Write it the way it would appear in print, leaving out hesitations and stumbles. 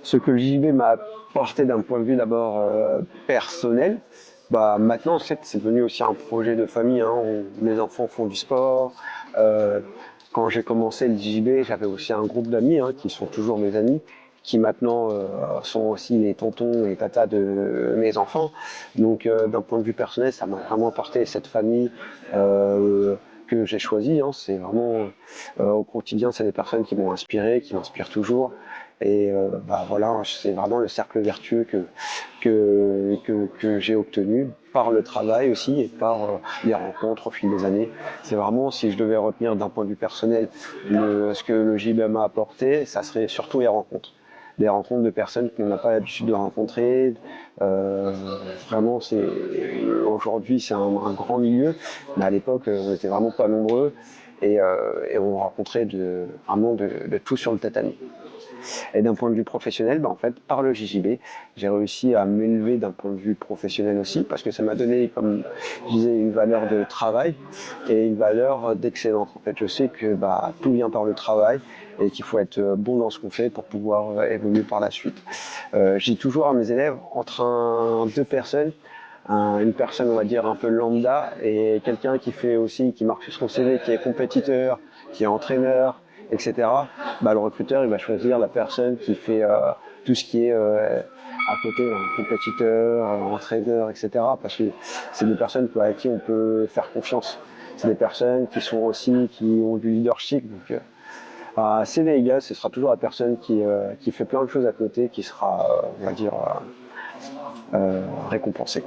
Ce que le JB m'a apporté d'un point de vue d'abord personnel, bah maintenant en fait c'est devenu aussi un projet de famille. Hein. Mes enfants font du sport. Euh, Quand j'ai commencé le JB, j'avais aussi un groupe d'amis hein, qui sont toujours mes amis, qui maintenant sont aussi les tontons et tatas de mes enfants. Donc d'un point de vue personnel, ça m'a vraiment apporté cette famille euh, que j'ai choisie. Hein. C'est vraiment au quotidien, c'est des personnes qui m'ont inspiré, qui m'inspirent toujours. Et bah voilà, c'est vraiment le cercle vertueux que j'ai obtenu par le travail aussi et par les rencontres au fil des années. C'est vraiment, si je devais retenir d'un point de vue personnel ce que le JB m'a apporté, ça serait surtout les rencontres. Des rencontres de personnes qu'on n'a pas l'habitude de rencontrer. Euh, Vraiment, aujourd'hui c'est un grand milieu, mais à l'époque on n'était vraiment pas nombreux et on rencontrait vraiment de tout sur le tatami. Et d'un point de vue professionnel, bah, en fait, par le JJB, j'ai réussi à m'élever d'un point de vue professionnel aussi, parce que ça m'a donné, comme je disais, une valeur de travail et une valeur d'excellence. En fait, je sais que bah, tout vient par le travail et qu'il faut être bon dans ce qu'on fait pour pouvoir évoluer par la suite. Je dis toujours à mes élèves, entre deux personnes, une personne, on va dire, un peu lambda et quelqu'un qui fait aussi, qui marque sur son CV, qui est compétiteur, qui est entraîneur, etc. Bah, le recruteur, il va choisir la personne qui fait tout ce qui est à côté, compétiteur, entraîneur, etc. Parce que c'est des personnes à qui on peut faire confiance. C'est des personnes qui sont aussi, qui ont du leadership. Donc, c'est légal, ce sera toujours la personne qui fait plein de choses à côté qui sera, on va dire, récompensée.